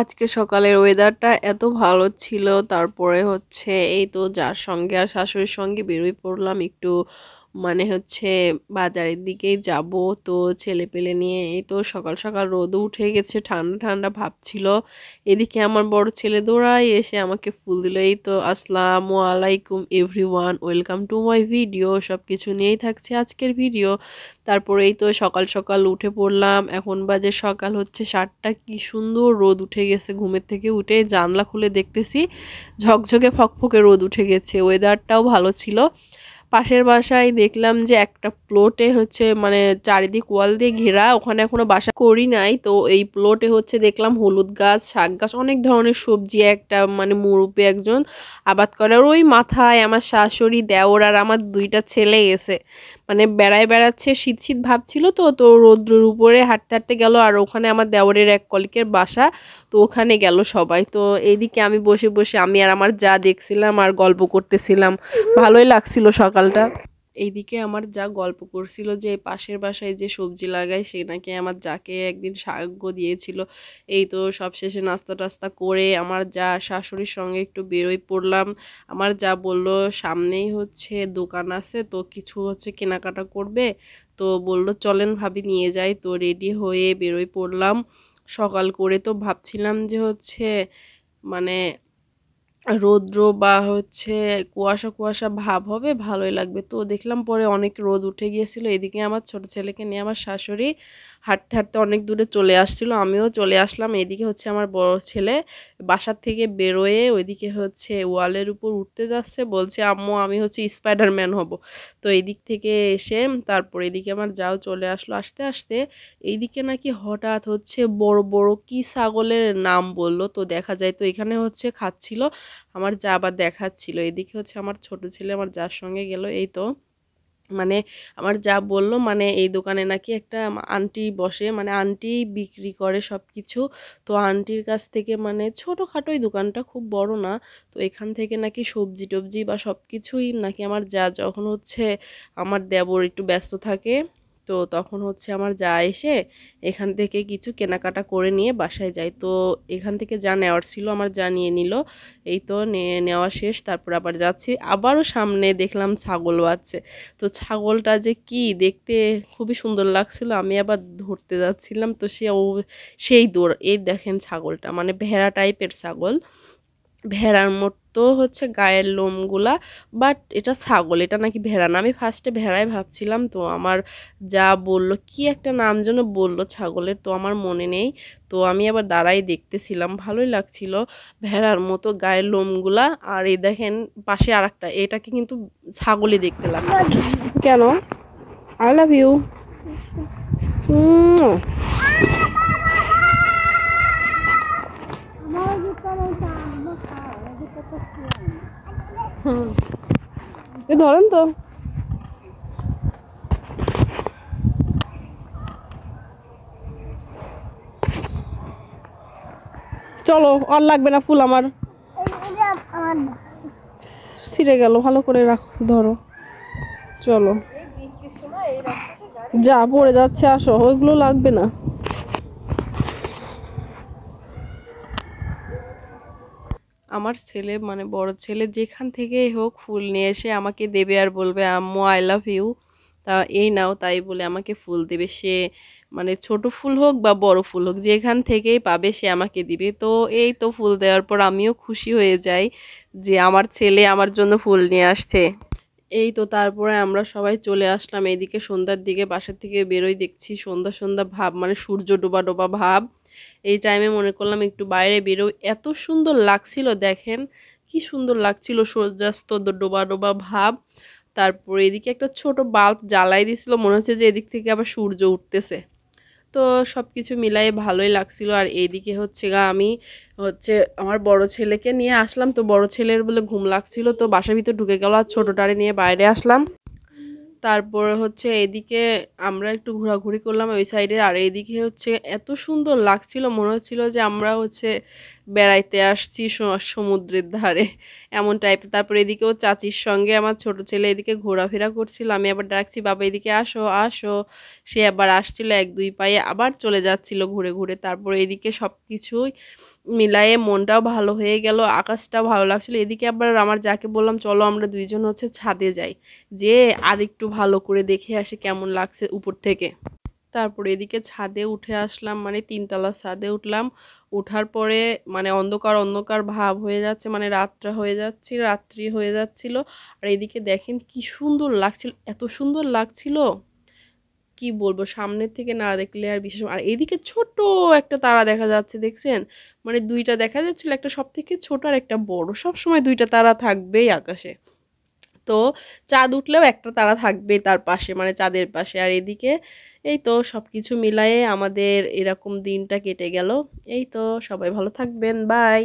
আজকে সকালের ওয়েদারটা এত ভালো ছিল। তারপরে হচ্ছে এই তো যার সঙ্গে আর শাশুড়ির সঙ্গে বেরোই পড়লাম একটু, মানে হচ্ছে বাজারের দিকেই যাব। তো ছেলে পেলে নিয়ে এই তো সকাল সকাল রোদও উঠে গেছে, ঠান্ডা ঠান্ডা ভাব ছিল। এদিকে আমার বড় ছেলে দৌড়াই এসে আমাকে ফুল দিল। এই তো আসসালামু আলাইকুম everyone, welcome to my video. সব কিছু নিয়েই থাকছে আজকের ভিডিও। তারপরে এই তো সকাল সকাল উঠে পড়লাম, এখন বাজে সকাল হচ্ছে 7টা। কি সুন্দর রোদ উঠে গেছে, ঘুমের থেকে উঠে জানলা খুলে দেখতেছি ঝকঝকে ফকফকে রোদ উঠে গেছে, ওয়েদারটাও ভালো ছিল। পাশের বাসায় দেখলাম যে একটা প্লটে হচ্ছে মানে চারিদিক ওয়াল দিয়ে ঘেরা, ওখানে এখনো বাসা করি নাই। তো এই প্লটে হচ্ছে দেখলাম হলুদ গাছ, শাক গাছ, অনেক ধরনের সবজি একটা মানে মুরব্বি একজন আবাদ করে। আর ওই মাথায় আমার শাশুড়ি, দেওর আর আমার 2টা ছেলে গেছে, মানে বেড়ায় বেড়াচ্ছে। শীত শীত ভাব ছিল, তো তো রৌদ্রের উপরে হাঁটতে হাঁটতে গেল। আর ওখানে আমার দেওরের এক কলিকের বাসা, তো ওখানে গেল সবাই। তো এইদিকে আমি বসে বসে আমি আর আমার যা দেখছিলাম আর গল্প করতেছিলাম, ভালোই লাগছিল সকালটা। এইদিকে আমার যা গল্প করছিল যে পাশের বাসায় যে সবজি লাগায় সে নাকি আমার যাকে একদিন সাহায্য দিয়েছিল। এই তো সবশেষে নাস্তা টাস্তা করে আমার যা শাশুড়ির সঙ্গে একটু বেরোই পড়লাম। আমার যা বলল সামনেই হচ্ছে দোকান আছে, তো কিছু হচ্ছে কেনাকাটা করবে। তো বলল চলেন ভাবি নিয়ে যাই। তো রেডি হয়ে বেরোই পড়লাম। সকাল করে তো ভাবছিলাম যে হচ্ছে মানে রৌদ্র বা হচ্ছে কুয়াশা কুয়াশা ভাব হবে, ভালোই লাগবে। তো দেখলাম পরে অনেক রোদ উঠে গিয়েছিল। এদিকে আমার ছোট ছেলেকে নিয়ে আমার শাশুড়ি হাঁটতে হাঁটতে অনেক দূরে চলে আসছিল, আমিও চলে আসলাম। এদিকে হচ্ছে আমার বড় ছেলে বাসার থেকে বেরোয়ে ওইদিকে হচ্ছে ওয়ালের উপর উঠতে যাচ্ছে, বলছে আম্মু আমি হচ্ছে স্পাইডারম্যান হব। তো এদিক থেকে এসে তারপর এদিকে আমার যাও চলে আসলো। আসতে আসতে এইদিকে নাকি হঠাৎ হচ্ছে বড় বড় কি ছাগলের নাম বললো, তো দেখা যায় তো এখানে হচ্ছে খাচ্ছিল। আমার যা আবার দেখাচ্ছিল। এদিকে হচ্ছে আমার ছোট ছেলে আমার যার সঙ্গে গেল। এই তো মানে আমার যা বলল মানে এই দোকানে নাকি একটা আন্টি বসে, মানে আন্টি বিক্রি করে সব কিছু। তো আন্টির কাছ থেকে মানে ছোটোখাটোই দোকানটা, খুব বড় না। তো এখান থেকে নাকি সবজি টবজি বা সব কিছুই নাকি আমার যা যখন হচ্ছে আমার দেবর একটু ব্যস্ত থাকে, তো তখন হচ্ছে আমার যা এসে এখান থেকে কিছু কেনাকাটা করে নিয়ে বাসায় যায়। তো এখান থেকে যা নেওয়ার ছিল আমার যা নিয়ে নিল। এই তো নেওয়া শেষ। তারপর আবার যাচ্ছি, আবারও সামনে দেখলাম ছাগল বাচ্ছে। তো ছাগলটা যে কি দেখতে খুবই সুন্দর লাগছিল, আমি আবার ধরতে যাচ্ছিলাম। তো সেই দৌড়, এই দেখেন ছাগলটা মানে ভেড়া টাইপের ছাগল, ভেড়ার মতো হচ্ছে গায়ের লোমগুলা। বাট এটা ছাগল, এটা নাকি ভেড়া না। আমি ফার্স্টে ভেড়াই ভাবছিলাম। তো আমার যা বলল কি একটা নাম যেন বলল ছাগলের, তো আমার মনে নেই। তো আমি আবার দাঁড়াই দেখতেছিলাম, ভালোই লাগছিল ভেড়ার মতো গায়ের লোমগুলা। আর এই দেখেন পাশে আর একটা, এটাকে কিন্তু ছাগলই দেখতে লাগছে। কেন? I love you. ধরেন তো। চলো, আর লাগবে না ফুল আমার, ছিঁড়ে গেল। ভালো করে রাখো, ধরো। চলো যা পড়ে যাচ্ছে, আসো, ওইগুলো লাগবে না। আমার ছেলে মানে বড় ছেলে যেখান থেকে হোক ফুল নিয়ে এসে আমাকে দেবে আর বলবে আম্মু আই লাভ ইউ। তা এই নাও, তাই বলে আমাকে ফুল দেবে সে, মানে ছোট ফুল হোক বা বড় ফুল হোক যেখান থেকেই পাবে সে আমাকে দিবে। তো এই তো ফুল দেওয়ার পর আমিও খুশি হয়ে যাই যে আমার ছেলে আমার জন্য ফুল নিয়ে আসছে। এই তো তারপরে আমরা সবাই চলে আসলাম এইদিকে সন্ধ্যার দিকে। বাসা থেকে বেরোই দেখছি সন্ধ্যা সন্ধ্যা ভাব, মানে সূর্য ডোবা ডোবা ভাব। এই টাইমে মনে করলাম একটু বাইরে বেরোই, এত সুন্দর লাগছিল। দেখেন কি সুন্দর লাগছিল সূর্যাস্ত ডোবা ডোবা ভাব। তারপরে এদিকে একটা ছোট বাল্ব জ্বালাই দিছিল, মনে হচ্ছে যে এদিক থেকে আবার সূর্য উঠতেছে। তো সব কিছু মিলাই ভালোই লাগছিল। আর এইদিকে হচ্ছে আমি হচ্ছে আমার বড় ছেলেকে নিয়ে আসলাম। তো বড় ছেলের বলে ঘুম লাগছিল, তো বাসার ভিতর ঢুকে গেল, আর ছোটটারে নিয়ে বাইরে আসলাম। তারপরে হচ্ছে এদিকে আমরা একটু ঘোরাঘুরি করলাম ওই সাইডে, আর এইদিকে হচ্ছে এত সুন্দর লাগছিল, মনে হচ্ছিল যে আমরা হচ্ছে বেড়াইতে আসছি সমুদ্রের ধারে এমন টাইপের। তারপরে এদিকেও চাচির সঙ্গে আমার ছোট ছেলে এদিকে ঘোরাফেরা করছিল, আমি আবার ডাকছি বাবা এদিকে আসো আসো, সে আবার আসছিল এক দুই পায়ে আবার চলে যাচ্ছিল ঘুরে ঘুরে। তারপরে এদিকে সব কিছুই মিলায়ে মনটাও ভালো হয়ে গেল, আকাশটাও ভালো লাগছিল। এদিকে আবার আমার যাকে বললাম চলো আমরা দুইজন হচ্ছে ছাদে যাই, যে আর একটু ভালো করে দেখে আসি কেমন লাগছে উপর থেকে। তারপরে এদিকে ছাদে উঠে আসলাম, মানে তিনতলা ছাদে উঠলাম। উঠার পরে মানে অন্ধকার অন্ধকার ভাব হয়ে যাচ্ছে, মানে রাতটা হয়ে যাচ্ছে, রাত্রি হয়ে যাচ্ছিল। আর এদিকে দেখেন কি সুন্দর লাগছিল, এত সুন্দর লাগছিল কি বলবো, সামনের থেকে না দেখলে আর বিশেষ। আর এদিকে ছোট একটা তারা দেখা যাচ্ছে, দেখছেন? মানে দুইটা দেখা যাচ্ছিল, একটা সব থেকে ছোট আর একটা বড়, সব সময় দুইটা তারা থাকবেই আকাশে। তো চাঁদ উঠলেও একটা তারা থাকবে তার পাশে, মানে চাঁদের পাশে। আর এদিকে এই তো সবকিছু মিলায়ে আমাদের এরকম দিনটা কেটে গেল। এই তো, সবাই ভালো থাকবেন, বাই।